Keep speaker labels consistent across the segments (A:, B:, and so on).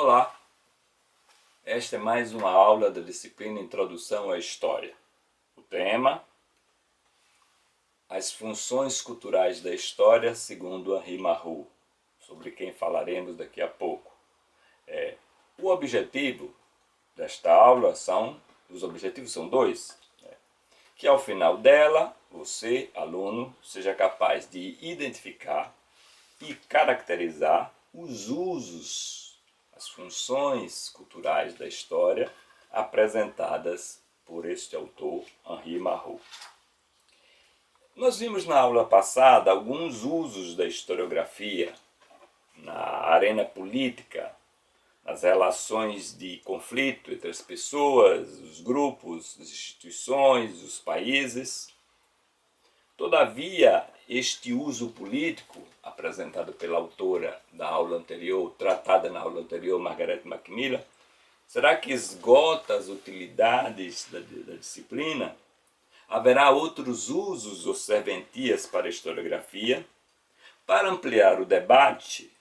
A: Olá, esta é mais uma aula da disciplina Introdução à História. O tema: as funções culturais da história segundo Henri Marrou, sobre quem falaremos daqui a pouco. O objetivo desta aula os objetivos são dois, que ao final dela, você, aluno, seja capaz de identificar e caracterizar os usos, as funções culturais da história apresentadas por este autor, Henri Marrou. Nós vimos na aula passada alguns usos da historiografia na arena política, nas relações de conflito entre as pessoas, os grupos, as instituições, os países. Todavia, este uso político, apresentado pela autora da aula anterior, tratada na aula anterior, Margaret Macmillan, será que esgota as utilidades da disciplina? Haverá outros usos ou serventias para a historiografia? Para ampliar o debate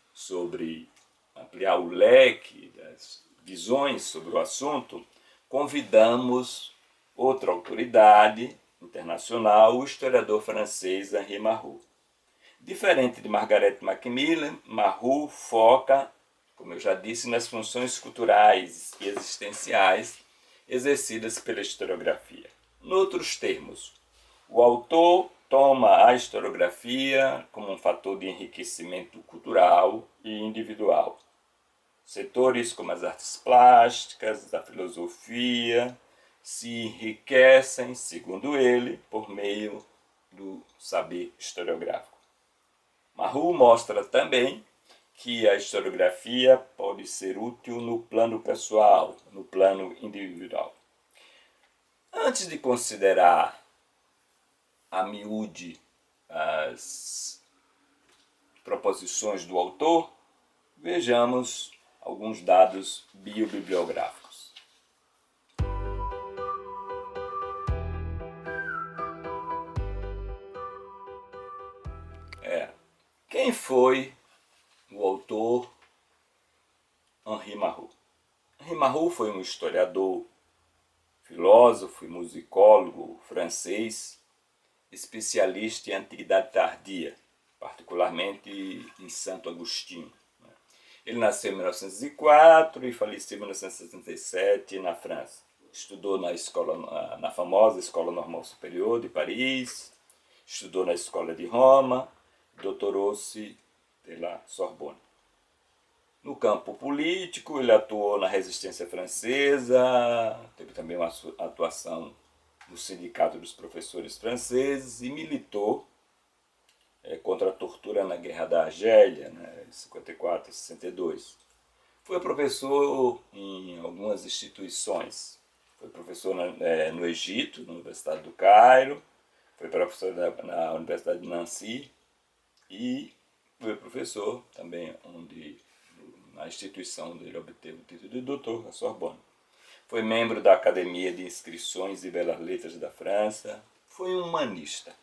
A: ampliar o leque das visões sobre o assunto, convidamos outra autoridade internacional, o historiador francês Henri Marrou. Diferente de Margaret Macmillan, Marrou foca, como eu já disse, nas funções culturais e existenciais exercidas pela historiografia. Em outros termos, o autor toma a historiografia como um fator de enriquecimento cultural e individual. Setores como as artes plásticas, a filosofia, se enriquecem, segundo ele, por meio do saber historiográfico. Marrou mostra também que a historiografia pode ser útil no plano pessoal, no plano individual. Antes de considerar a miúde as proposições do autor, vejamos alguns dados biobibliográficos. Quem foi o autor Henri Marrou? Henri Marrou foi um historiador, filósofo e musicólogo francês, especialista em antiguidade tardia, particularmente em Santo Agostinho. Ele nasceu em 1904 e faleceu em 1967 na França. Estudou na famosa Escola Normal Superior de Paris, estudou na Escola de Roma, doutorou-se pela Sorbonne. No campo político, ele atuou na Resistência Francesa, teve também uma atuação no Sindicato dos Professores Franceses e militou contra a tortura na Guerra da Argélia, em 54 e 62. Foi professor em algumas instituições. Foi professor no Egito, na Universidade do Cairo, foi professor na Universidade de Nancy e foi professor também na instituição onde ele obteve o título de doutor, a Sorbonne. Foi membro da Academia de Inscrições e Belas Letras da França. Foi um humanista,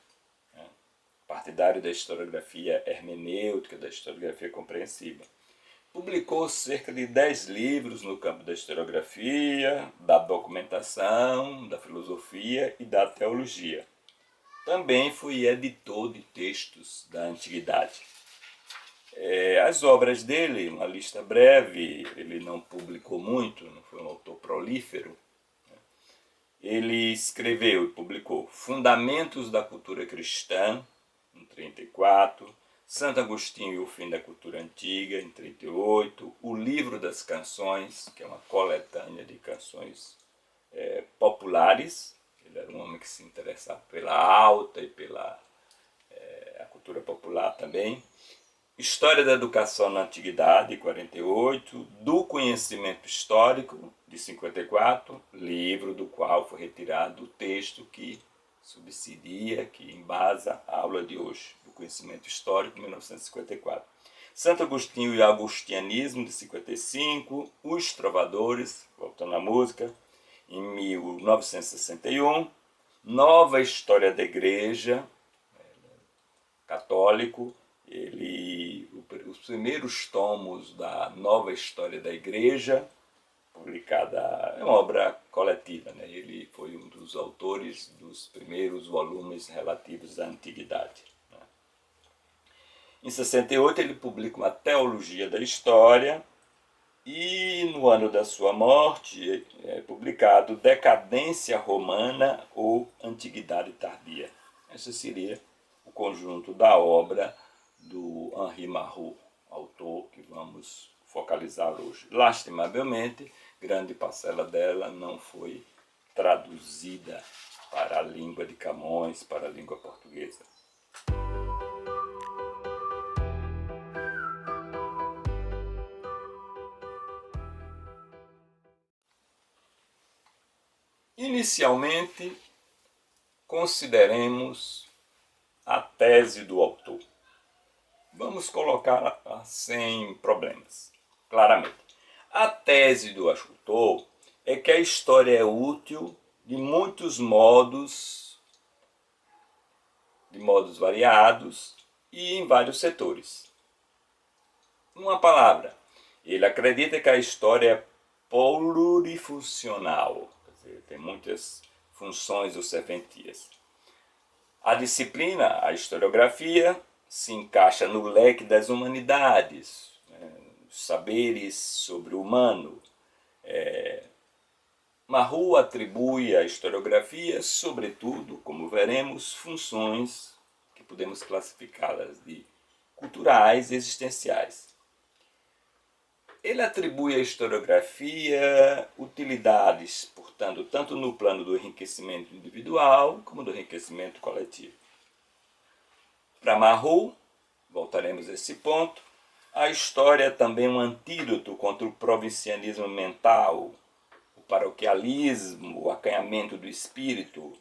A: partidário da historiografia hermenêutica, da historiografia compreensiva. Publicou cerca de 10 livros no campo da historiografia, da documentação, da filosofia e da teologia. Também foi editor de textos da antiguidade. As obras dele, uma lista breve, ele não publicou muito, não foi um autor prolífero. Ele escreveu e publicou Fundamentos da Cultura Cristã, em 1934, Santo Agostinho e o Fim da Cultura Antiga, em 1938, O Livro das Canções, que é uma coletânea de canções populares. Ele era um homem que se interessava pela alta e pela a cultura popular também. História da Educação na Antiguidade, de 48, do Conhecimento Histórico, de 54, livro do qual foi retirado o texto que subsidia, que embasa a aula de hoje, do Conhecimento Histórico, 1954. Santo Agostinho e o Agustianismo, de 55, Os Trovadores, voltando à música, em 1961, Nova História da Igreja, católico, Os primeiros tomos da Nova História da Igreja, publicada, é uma obra coletiva, né? Ele foi um dos autores dos primeiros volumes relativos à Antiguidade. Né? Em 68 ele publica uma Teologia da História e no ano da sua morte é publicado Decadência Romana ou Antiguidade Tardia. Esse seria o conjunto da obra do Henri Marrou, autor que vamos focalizar hoje. Lastimavelmente, grande parcela dela não foi traduzida para a língua de Camões, para a língua portuguesa. Inicialmente, consideremos a tese do autor. Vamos colocá-la sem problemas, claramente. A tese do autor é que a história é útil de muitos modos variados e em vários setores. Uma palavra, ele acredita que a história é plurifuncional, quer dizer, tem muitas funções ou serventias. A disciplina, a historiografia, se encaixa no leque das humanidades, os saberes sobre o humano. Marrou atribui à historiografia, sobretudo, como veremos, funções que podemos classificá-las de culturais e existenciais. Ele atribui à historiografia utilidades, portanto, tanto no plano do enriquecimento individual como do enriquecimento coletivo. Para Marrou, voltaremos a esse ponto, a história é também um antídoto contra o provincianismo mental, o paroquialismo, o acanhamento do espírito,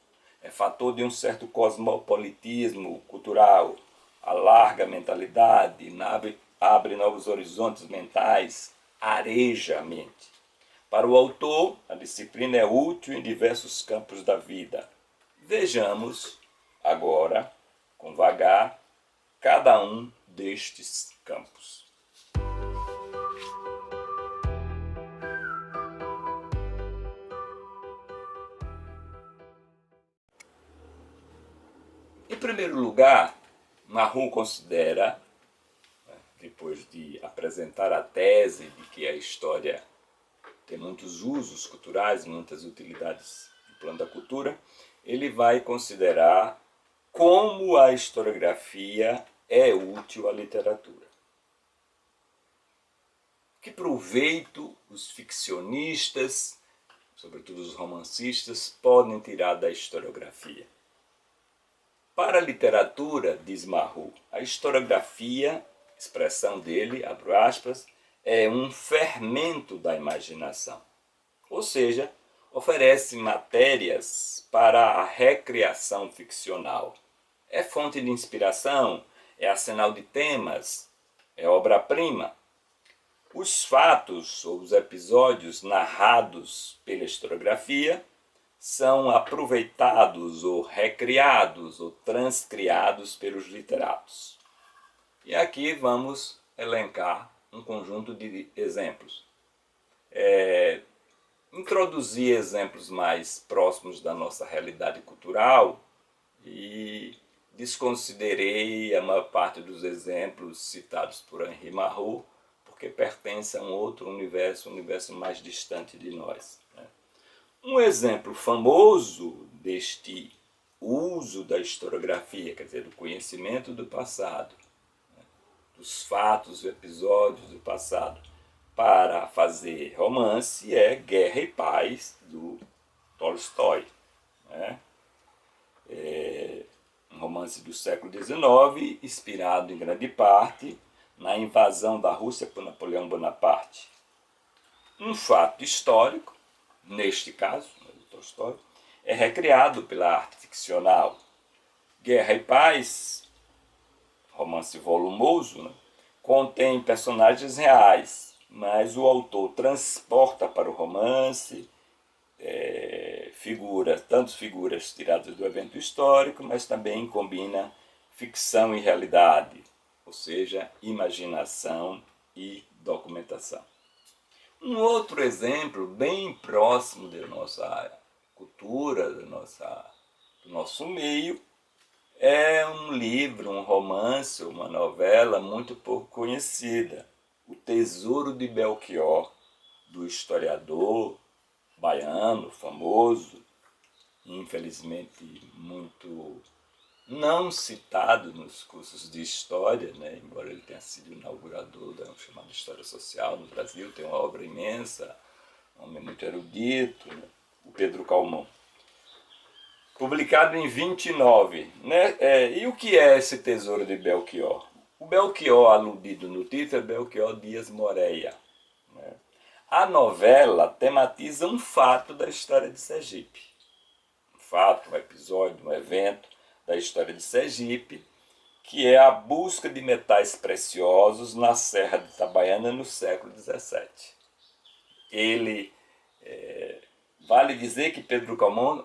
A: é fator de um certo cosmopolitismo cultural, alarga a mentalidade, abre novos horizontes mentais, areja a mente. Para o autor, a disciplina é útil em diversos campos da vida. Vejamos agora, com vagar, cada um destes campos. Em primeiro lugar, Marrou considera, depois de apresentar a tese de que a história tem muitos usos culturais, muitas utilidades no plano da cultura, ele vai considerar como a historiografia é útil à literatura. Que proveito os ficcionistas, sobretudo os romancistas, podem tirar da historiografia? Para a literatura, diz Marrou, a historiografia, expressão dele, abro aspas, é um fermento da imaginação. Ou seja, oferece matérias para a recriação ficcional. É fonte de inspiração, é arsenal de temas, é obra-prima. Os fatos ou os episódios narrados pela historiografia são aproveitados ou recriados ou transcriados pelos literatos. E aqui vamos elencar um conjunto de exemplos. Introduzir exemplos mais próximos da nossa realidade cultural e desconsiderei a maior parte dos exemplos citados por Henri Marrou, porque pertencem a um outro universo, um universo mais distante de nós. Um exemplo famoso deste uso da historiografia, quer dizer, do conhecimento do passado, dos fatos e episódios do passado, para fazer romance é Guerra e Paz, do Tolstói. Um romance do século XIX, inspirado em grande parte na invasão da Rússia por Napoleão Bonaparte. Um fato histórico, neste caso, do Tolstói, é recriado pela arte ficcional. Guerra e Paz, romance volumoso, contém personagens reais, mas o autor transporta para o romance figuras tiradas do evento histórico, mas também combina ficção e realidade. ou seja, imaginação e documentação. Um outro exemplo bem próximo da nossa cultura, do nosso meio, é um livro, um romance, uma novela muito pouco conhecida, O Tesouro de Belchior, do historiador baiano, famoso, infelizmente muito não citado nos cursos de história, né? Embora ele tenha sido inaugurador da chamada História Social no Brasil, tem uma obra imensa, um homem muito erudito, né? O Pedro Calmon. Publicado em 29. Né? E o que é esse Tesouro de Belchior? O Belchior aludido no título é Belchior Dias Moreira. Né? A novela tematiza um fato da história de Sergipe. Um fato, um episódio, um evento da história de Sergipe, que é a busca de metais preciosos na Serra de Itabaiana no século XVII. Vale dizer que Pedro Calmon,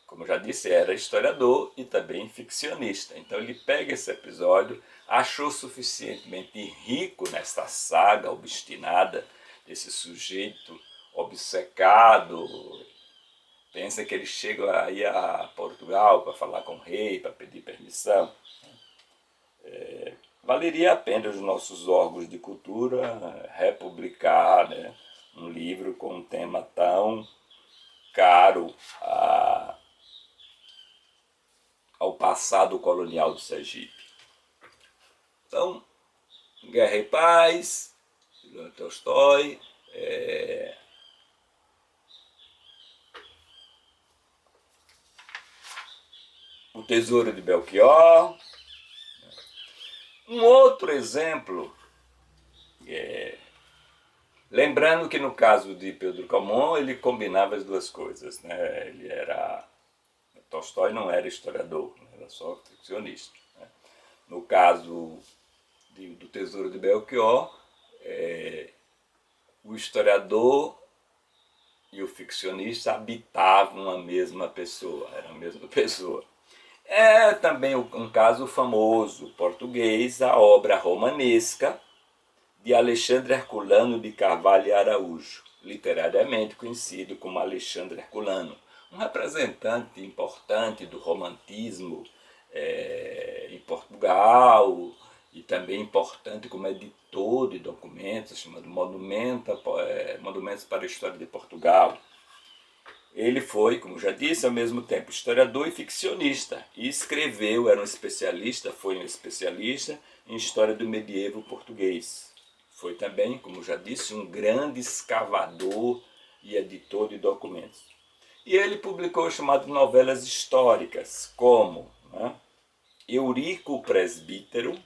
A: como eu já disse, era historiador e também ficcionista. Então ele pega esse episódio, achou suficientemente rico nessa saga obstinada desse sujeito obcecado. Pensa que ele chega aí a Portugal para falar com o rei, para pedir permissão. Valeria a pena os nossos órgãos de cultura republicar, né, um livro com um tema tão caro ao passado colonial do Sergipe. Então, Guerra e Paz, Leon Tolstói, O Tesouro de Belchior. Um outro exemplo, lembrando que no caso de Pedro Calmon ele combinava as duas coisas, né? Tolstói não era historiador, era só ficcionista. Né? No caso do Tesouro de Belchior, o historiador e o ficcionista habitavam a mesma pessoa, era a mesma pessoa. É também um caso famoso português, a obra romanesca de Alexandre Herculano de Carvalho e Araújo, literariamente conhecido como Alexandre Herculano, um representante importante do romantismo em Portugal e também importante como editor de documentos, chamado Monumentos para a História de Portugal. Ele foi, como já disse, ao mesmo tempo historiador e ficcionista, e escreveu, foi um especialista em história do medievo português. Foi também, como já disse, um grande escavador e editor de documentos. E ele publicou chamadas novelas históricas, como Eurico o Presbítero,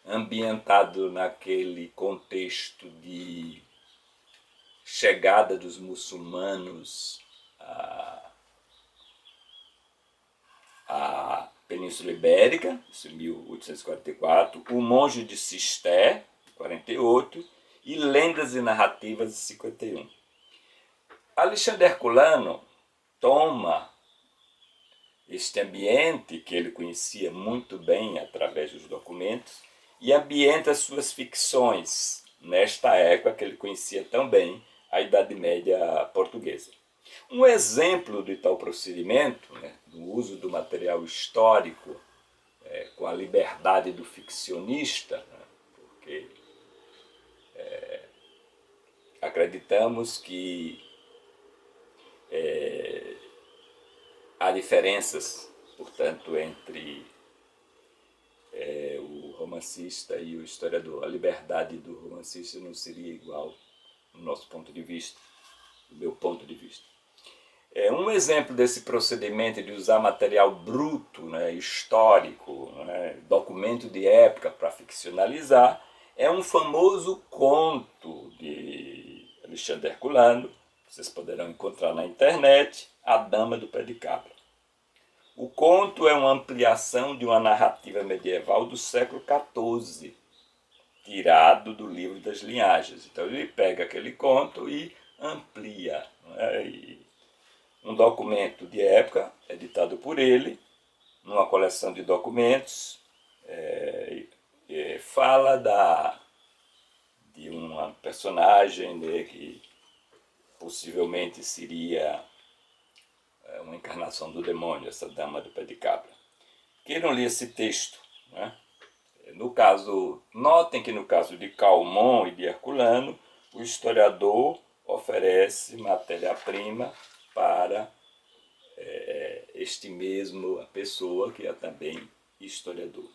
A: ambientado naquele contexto de chegada dos muçulmanos à Península Ibérica, isso em 1844, O Monge de Cister, 48, e Lendas e Narrativas, de 51. Alexandre Herculano toma este ambiente que ele conhecia muito bem através dos documentos e ambienta suas ficções nesta época que ele conhecia tão bem, a Idade Média portuguesa. Um exemplo de tal procedimento, né, no uso do material histórico com a liberdade do ficcionista, né, porque acreditamos que há diferenças, portanto, entre o romancista e o historiador. A liberdade do romancista não seria igual no nosso ponto de vista, do meu ponto de vista. Um exemplo desse procedimento de usar material bruto, né, histórico, né, documento de época para ficcionalizar, é um famoso conto de Alexandre Herculano, vocês poderão encontrar na internet, A Dama do Pé de Cabra. O conto é uma ampliação de uma narrativa medieval do século XIV, tirado do livro das linhagens. Então ele pega aquele conto e amplia. Um documento de época, editado por ele, numa coleção de documentos, fala de uma personagem, né, que possivelmente seria uma encarnação do demônio, essa dama do pé de cabra. Queiram ler esse texto, né? No caso, notem que no caso de Calmon e de Herculano, o historiador oferece matéria-prima para este mesmo pessoa que é também historiador.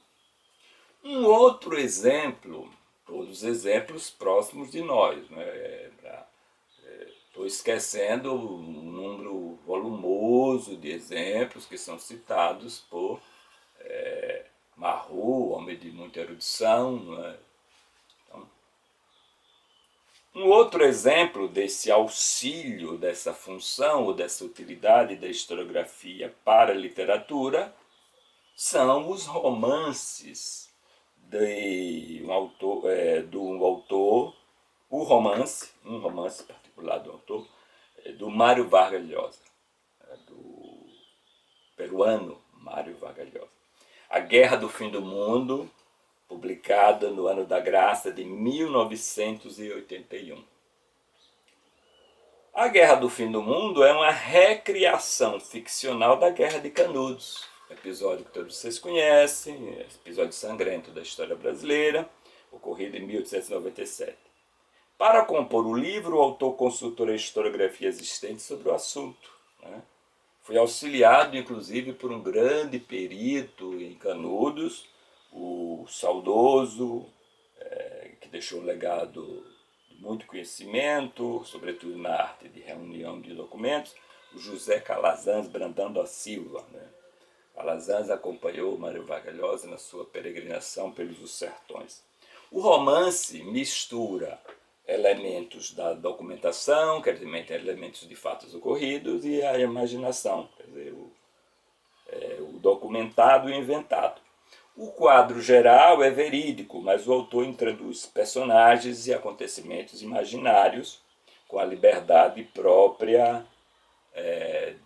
A: Um outro exemplo, todos exemplos próximos de nós, né? Estou esquecendo um número volumoso de exemplos que são citados por Marrou, homem de muita erudição. Né? Então, um outro exemplo desse auxílio, dessa função ou dessa utilidade da historiografia para a literatura são os romances de um autor, um romance particular do autor, do Mário Vargas Llosa, do peruano Mário Vargas Llosa. A Guerra do Fim do Mundo, publicada no ano da graça de 1981. A Guerra do Fim do Mundo é uma recriação ficcional da Guerra de Canudos, episódio que todos vocês conhecem, episódio sangrento da história brasileira, ocorrido em 1897. Para compor o livro, o autor consultou a historiografia existente sobre o assunto. Né? Foi auxiliado, inclusive, por um grande perito em Canudos, o saudoso, que deixou um legado de muito conhecimento, sobretudo na arte de reunião de documentos, o José Calazans Brandão da Silva. Né? Calazans acompanhou Mário Vargas Llosa na sua peregrinação pelos sertões. O romance mistura elementos da documentação, quer dizer, elementos de fatos ocorridos, e a imaginação, quer dizer, o documentado e o inventado. O quadro geral é verídico, mas o autor introduz personagens e acontecimentos imaginários com a liberdade própria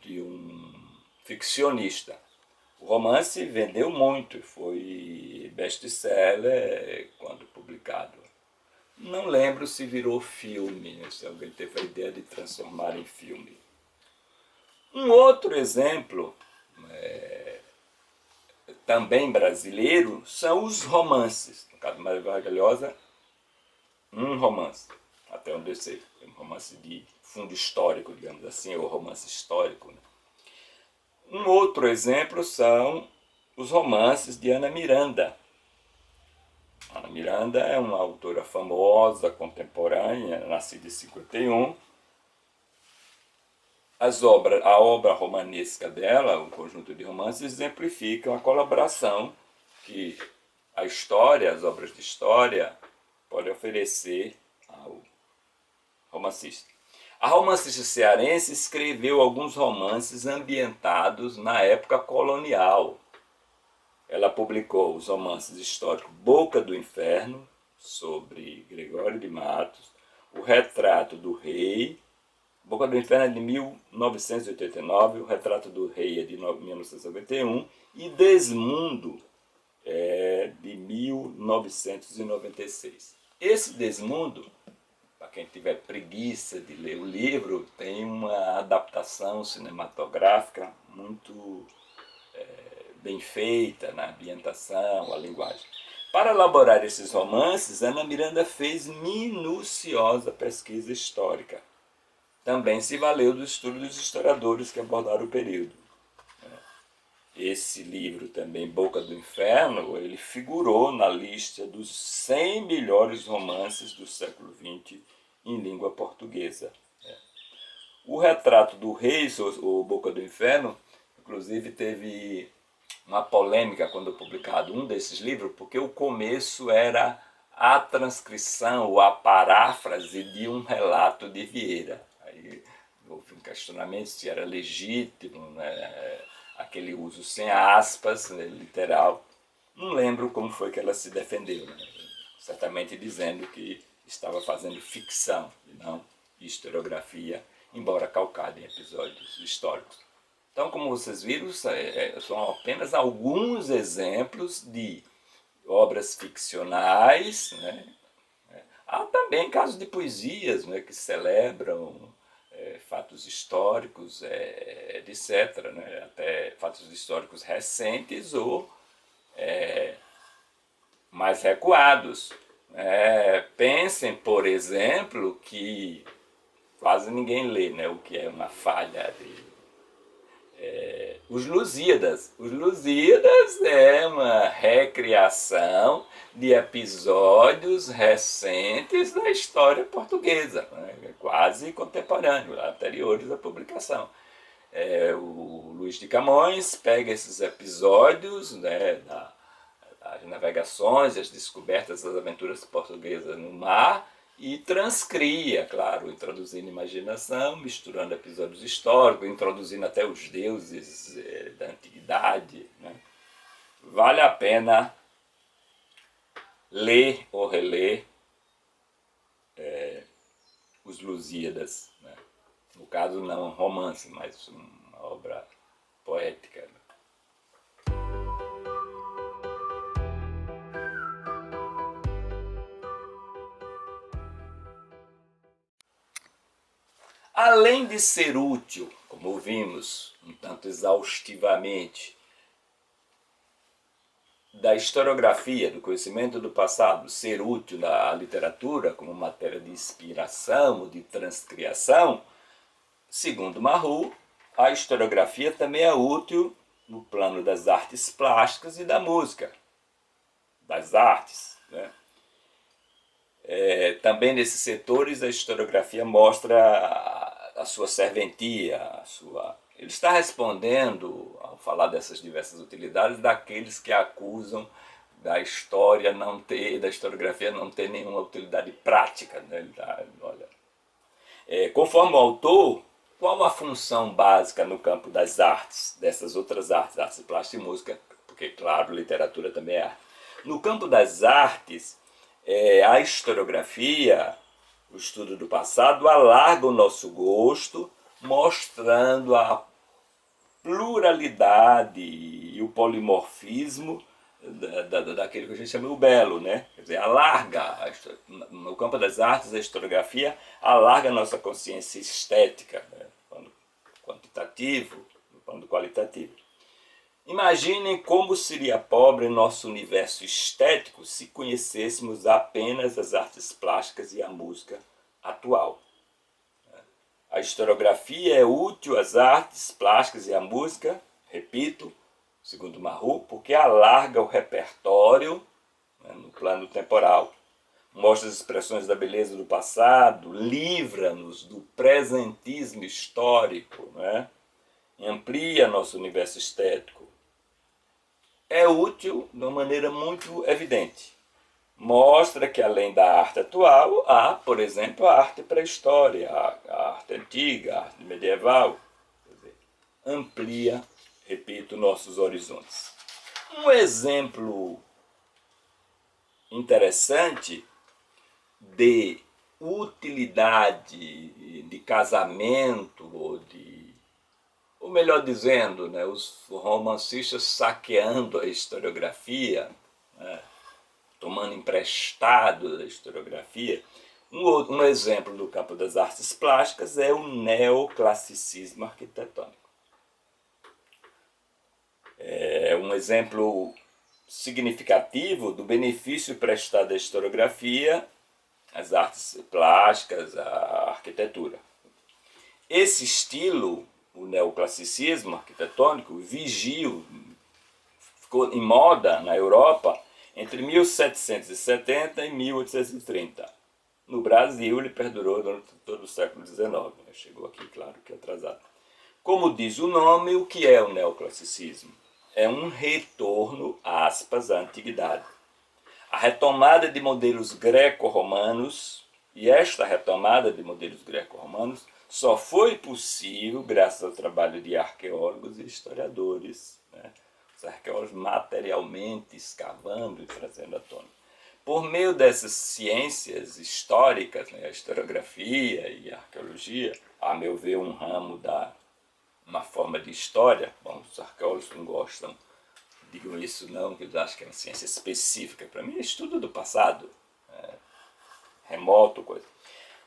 A: de um ficcionista. O romance vendeu muito e foi best-seller quando publicado. Não lembro se virou filme, se alguém teve a ideia de transformar em filme. Um outro exemplo, também brasileiro, são os romances. No caso de Mário Vargas Llosa, um romance, até onde eu sei, um romance de fundo histórico, digamos assim, ou romance histórico. Né? Um outro exemplo são os romances de Ana Miranda. Ana Miranda é uma autora famosa, contemporânea, nascida em 51. A obra romanesca dela, um conjunto de romances, exemplificam a colaboração que a história, as obras de história, podem oferecer ao romancista. A romancista cearense escreveu alguns romances ambientados na época colonial. Ela publicou os romances históricos Boca do Inferno, sobre Gregório de Matos, O Retrato do Rei. Boca do Inferno é de 1989, O Retrato do Rei é de 1991 e Desmundo é de 1996. Esse Desmundo, para quem tiver preguiça de ler o livro, tem uma adaptação cinematográfica muito bem feita na ambientação, a linguagem. Para elaborar esses romances, Ana Miranda fez minuciosa pesquisa histórica. Também se valeu do estudo dos historiadores que abordaram o período. Esse livro também, Boca do Inferno, ele figurou na lista dos 100 melhores romances do século XX em língua portuguesa. O Retrato do Rei, ou Boca do Inferno, inclusive teve uma polêmica quando publicado um desses livros, porque o começo era a transcrição ou a paráfrase de um relato de Vieira. Aí houve um questionamento se era legítimo, né? Aquele uso sem aspas, né? Literal. Não lembro como foi que ela se defendeu, né? Certamente dizendo que estava fazendo ficção e não historiografia, embora calcada em episódios históricos. Então, como vocês viram, são apenas alguns exemplos de obras ficcionais, né? Há também casos de poesias, né, que celebram fatos históricos, etc., né, até fatos históricos recentes ou mais recuados. Pensem, por exemplo, que quase ninguém lê, né, o que é uma falha de Os Lusíadas. Os Lusíadas é uma recriação de episódios recentes da história portuguesa, né? Quase contemporâneos, anteriores à publicação. O Luís de Camões pega esses episódios, né, das navegações, as descobertas das aventuras portuguesas no mar e transcria, claro, introduzindo imaginação, misturando episódios históricos, introduzindo até os deuses da antiguidade. Né? Vale a pena ler ou reler os Lusíadas. Né? No caso, não um romance, mas uma obra poética. Né? Além de ser útil, como vimos um tanto exaustivamente, da historiografia, do conhecimento do passado, ser útil na literatura como matéria de inspiração ou de transcriação, segundo Marrou, a historiografia também é útil no plano das artes plásticas e da música, das artes. Né? Também nesses setores a historiografia mostra a sua serventia, ele está respondendo, ao falar dessas diversas utilidades, daqueles que acusam da história não ter, da historiografia não ter nenhuma utilidade prática. Né? Olha, conforme o autor, qual a função básica no campo das artes, dessas outras artes, artes plásticas e música, porque, claro, literatura também é arte. No campo das artes, a historiografia, o estudo do passado, alarga o nosso gosto, mostrando a pluralidade e o polimorfismo daquele que a gente chama o belo, né? Quer dizer, alarga, no campo das artes, a historiografia alarga a nossa consciência estética, né? Quando quantitativo, no plano qualitativo. Imaginem como seria pobre nosso universo estético se conhecêssemos apenas as artes plásticas e a música atual. A historiografia é útil às artes plásticas e à música, repito, segundo Marrou, porque alarga o repertório, né, no plano temporal. Mostra as expressões da beleza do passado, livra-nos do presentismo histórico, né? Amplia nosso universo estético. É útil de uma maneira muito evidente. Mostra que além da arte atual, há, por exemplo, a arte pré-história, a arte antiga, a arte medieval. Quer dizer, amplia, repito, nossos horizontes. Um exemplo interessante de utilidade de casamento ou melhor dizendo, né, os romancistas saqueando a historiografia, né, tomando emprestado da historiografia. Um exemplo do campo das artes plásticas é o neoclassicismo arquitetônico. É um exemplo significativo do benefício prestado à historiografia, às artes plásticas, à arquitetura. Esse estilo, o neoclassicismo arquitetônico, ficou em moda na Europa entre 1770 e 1830. No Brasil, ele perdurou durante todo o século XIX. Chegou aqui, claro, que atrasado. Como diz o nome, o que é o neoclassicismo? É um retorno, aspas, à antiguidade. A retomada de modelos greco-romanos, e esta retomada de modelos greco-romanos só foi possível graças ao trabalho de arqueólogos e historiadores, né? Os arqueólogos materialmente escavando e trazendo à tona. Por meio dessas ciências históricas, né, a historiografia e a arqueologia, a meu ver, uma forma de história. Bom, os arqueólogos não gostam digam isso não, que eles acham que é uma ciência específica. Para mim é estudo do passado, remoto, coisa.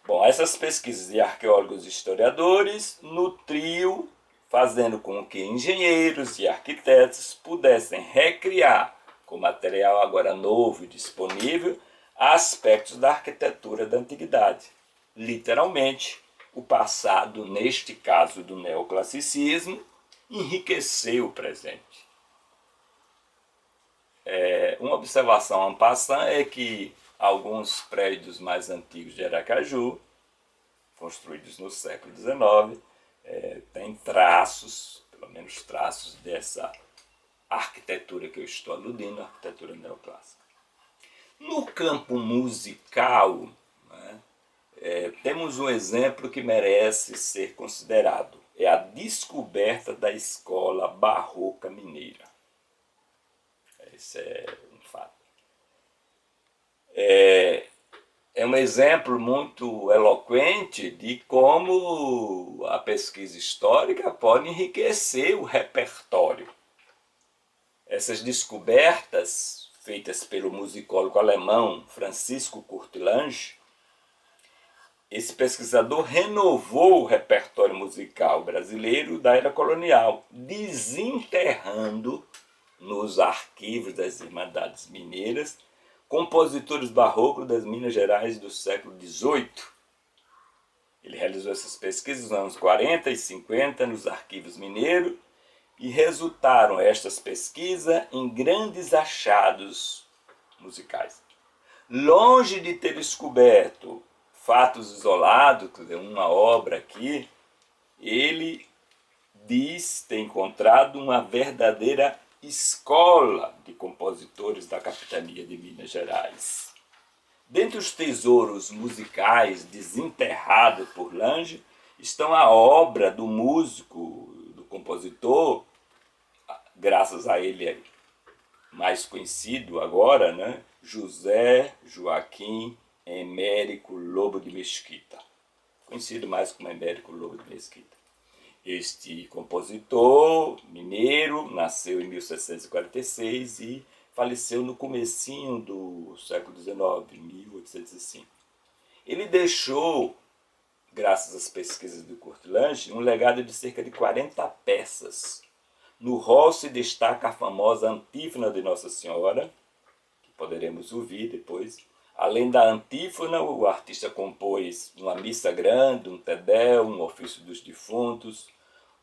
A: Bom, essas pesquisas de arqueólogos e historiadores nutriu, fazendo com que engenheiros e arquitetos pudessem recriar, com material agora novo e disponível, aspectos da arquitetura da antiguidade. Literalmente, o passado, neste caso do neoclassicismo, enriqueceu o presente. Uma observação en passant é que alguns prédios mais antigos de Aracaju, construídos no século XIX, têm traços, pelo menos traços dessa arquitetura que eu estou aludindo, a arquitetura neoclássica. No campo musical, né, temos um exemplo que merece ser considerado. É a descoberta da escola barroca mineira. Esse é um fato. É um exemplo muito eloquente de como a pesquisa histórica pode enriquecer o repertório. Essas descobertas, feitas pelo musicólogo alemão Francisco Kurtelange, esse pesquisador renovou o repertório musical brasileiro da era colonial, desenterrando nos arquivos das Irmandades Mineiras compositores barrocos das Minas Gerais do século XVIII. Ele realizou essas pesquisas nos anos 40 e 50 nos arquivos mineiros e resultaram estas pesquisas em grandes achados musicais. Longe de ter descoberto fatos isolados, quer dizer, uma obra aqui, ele diz ter encontrado uma verdadeira escola de compositores da capitania de Minas Gerais. Dentre os tesouros musicais desenterrados por Lange estão a obra do músico, do compositor, graças a ele mais conhecido agora, né? José Joaquim Emérico Lobo de Mesquita, conhecido mais como Emérico Lobo de Mesquita. Este compositor mineiro nasceu em 1746 e faleceu no comecinho do século XIX, 1805. Ele deixou, graças às pesquisas do Kurtelange, um legado de cerca de 40 peças. No rol se destaca a famosa antífona de Nossa Senhora, que poderemos ouvir depois. Além da antífona, o artista compôs uma missa grande, um tedel, um ofício dos defuntos,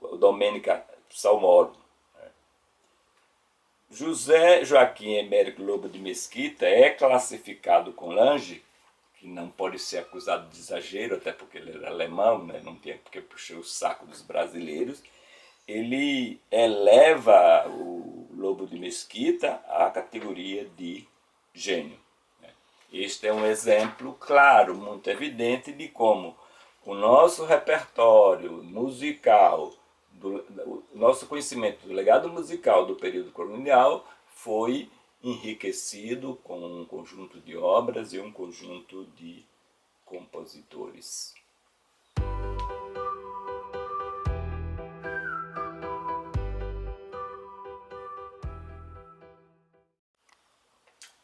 A: o Domenica Psalmorum. José Joaquim Emérico Lobo de Mesquita é classificado com Lange, que não pode ser acusado de exagero, até porque ele era alemão, né? Não tinha porque puxar o saco dos brasileiros. Ele eleva o Lobo de Mesquita à categoria de gênio. Este é um exemplo claro, muito evidente, de como o nosso repertório musical, o nosso conhecimento do legado musical do período colonial foi enriquecido com um conjunto de obras e um conjunto de compositores.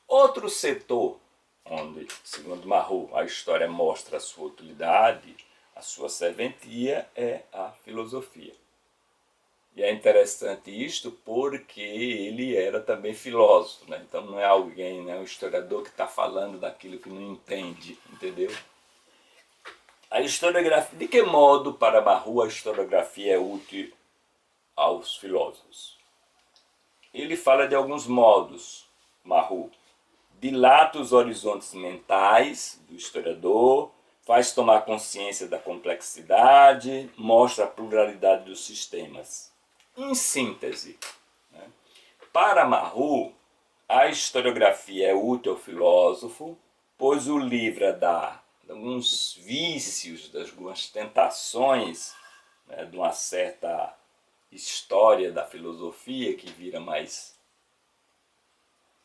A: Outro setor onde, segundo Marrou, a história mostra a sua utilidade, a sua serventia, é a filosofia. E é interessante isto porque ele era também filósofo, né? Então não é alguém, né, um historiador que está falando daquilo que não entende, entendeu? A historiografia, de que modo para Marrou a historiografia é útil aos filósofos? Ele fala de alguns modos, Marrou. Dilata os horizontes mentais do historiador, faz tomar consciência da complexidade, mostra a pluralidade dos sistemas. Em síntese, né, para Marrou, a historiografia é útil ao filósofo, pois o livra de alguns vícios, de algumas tentações, né, de uma certa história da filosofia, que vira mais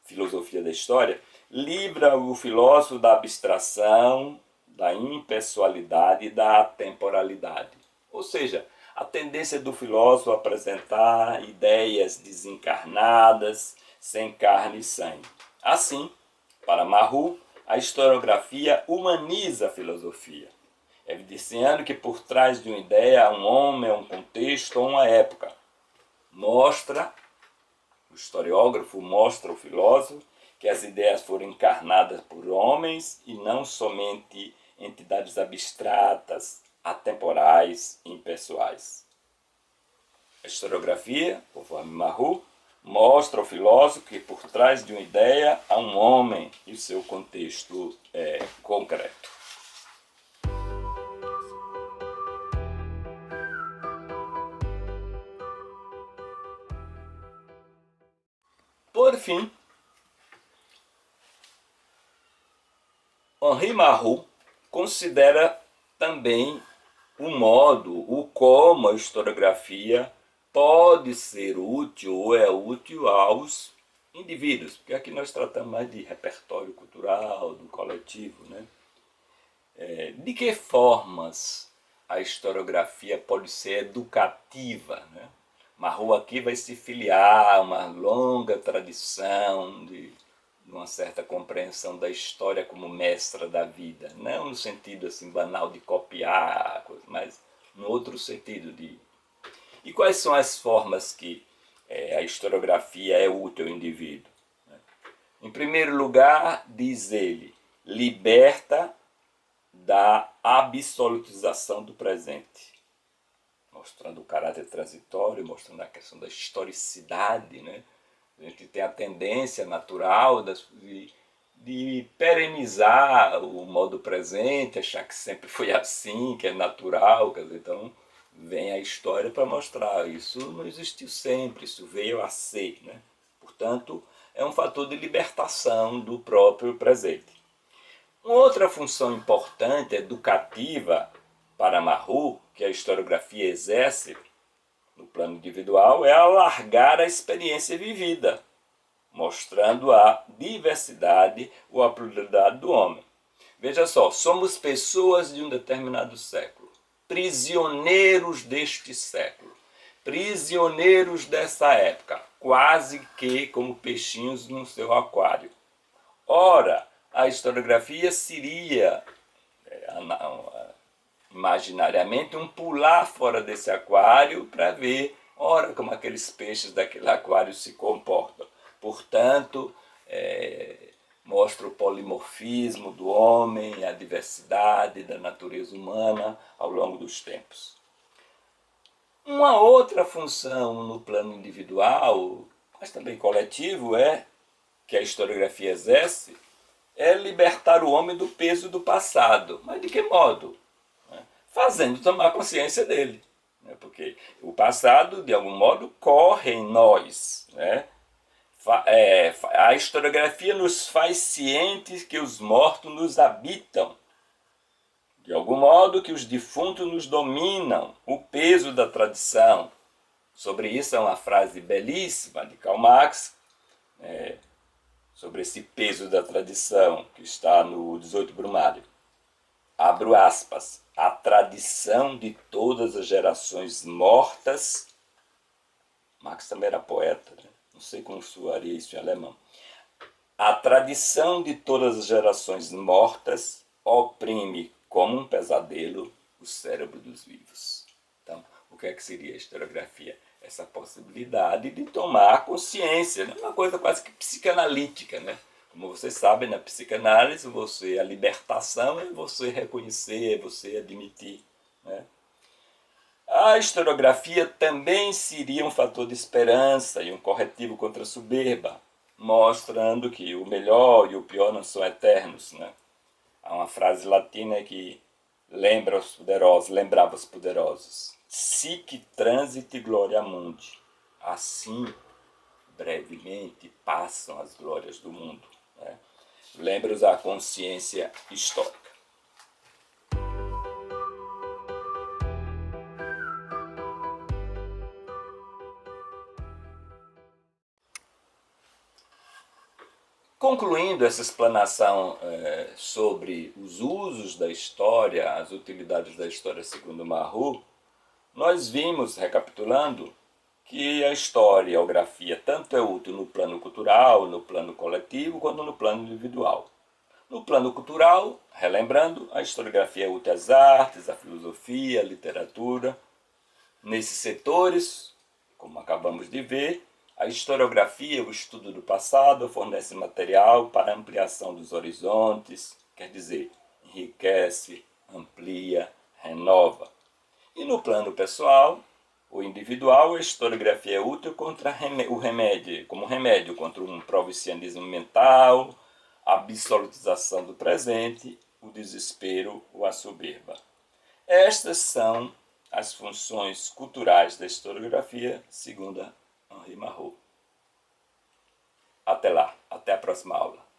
A: filosofia da história, livra o filósofo da abstração, da impessoalidade e da atemporalidade. Ou seja, a tendência do filósofo a apresentar ideias desencarnadas, sem carne e sangue. Assim, para Marrou, a historiografia humaniza a filosofia, evidenciando que por trás de uma ideia há um homem, um contexto ou uma época. O historiógrafo mostra ao filósofo que as ideias foram encarnadas por homens e não somente entidades abstratas, atemporais e impessoais. A historiografia, conforme Marrou, mostra ao filósofo que por trás de uma ideia há um homem e o seu contexto concreto. Por fim, Henri Marrou considera também o como a historiografia pode ser útil ou é útil aos indivíduos, porque aqui nós tratamos mais de repertório cultural, do coletivo, né? De que formas a historiografia pode ser educativa, né? Marrou aqui vai se filiar a uma longa tradição de uma certa compreensão da história como mestra da vida, não no sentido assim banal de copiar, mas no outro sentido de... E quais são as formas que a historiografia é útil ao indivíduo? Em primeiro lugar, diz ele, liberta da absolutização do presente, mostrando o caráter transitório, mostrando a questão da historicidade, né? A gente tem a tendência natural de perenizar o modo presente, achar que sempre foi assim, que é natural, quer dizer, então vem a história para mostrar isso não existiu sempre, isso veio a ser, né? Portanto, é um fator de libertação do próprio presente. Uma outra função importante, educativa, para Marrou, que a historiografia exerce no plano individual, é alargar a experiência vivida, mostrando a diversidade ou a pluralidade do homem. Veja só, somos pessoas de um determinado século, prisioneiros deste século, prisioneiros dessa época, quase que como peixinhos no seu aquário. Ora, a historiografia seria, imaginariamente, um pular fora desse aquário para ver, ora, como aqueles peixes daquele aquário se comportam. Portanto, mostra o polimorfismo do homem, a diversidade da natureza humana ao longo dos tempos. Uma outra função no plano individual, mas também coletivo, que a historiografia exerce, é libertar o homem do peso do passado. Mas de que modo? Fazendo tomar consciência dele. Porque o passado, de algum modo, corre em nós. A historiografia nos faz cientes que os mortos nos habitam. De algum modo, que os defuntos nos dominam. O peso da tradição. Sobre isso é uma frase belíssima de Karl Marx, sobre esse peso da tradição, que está no 18 Brumário. Abro aspas. A tradição de todas as gerações mortas. Marx também era poeta, né? Não sei como soaria isso em alemão. A tradição de todas as gerações mortas oprime como um pesadelo o cérebro dos vivos. Então, o que é que seria a historiografia? Essa possibilidade de tomar consciência, né? Uma coisa quase que psicanalítica, né? Como vocês sabem, na psicanálise, a libertação é você reconhecer, é você admitir, né? A historiografia também seria um fator de esperança e um corretivo contra a soberba, mostrando que o melhor e o pior não são eternos, né? Há uma frase latina que lembrava os poderosos. Sic transit gloria mundi. Assim, brevemente, passam as glórias do mundo. Né? Lembra-os a consciência histórica. Concluindo essa explanação sobre os usos da história, as utilidades da história segundo Marrou, Nós vimos, recapitulando, que a historiografia tanto é útil no plano cultural, no plano coletivo, quanto no plano individual. No plano cultural, relembrando, a historiografia é útil às artes, à filosofia, à literatura. Nesses setores, como acabamos de ver, a historiografia, o estudo do passado, fornece material para ampliação dos horizontes, quer dizer, enriquece, amplia, renova. E no plano pessoal, o individual, a historiografia é útil contra o remédio, como remédio contra um provincianismo mental, a absolutização do presente, o desespero ou a soberba. Estas são as funções culturais da historiografia, segundo Henri Marot. Até lá, até a próxima aula.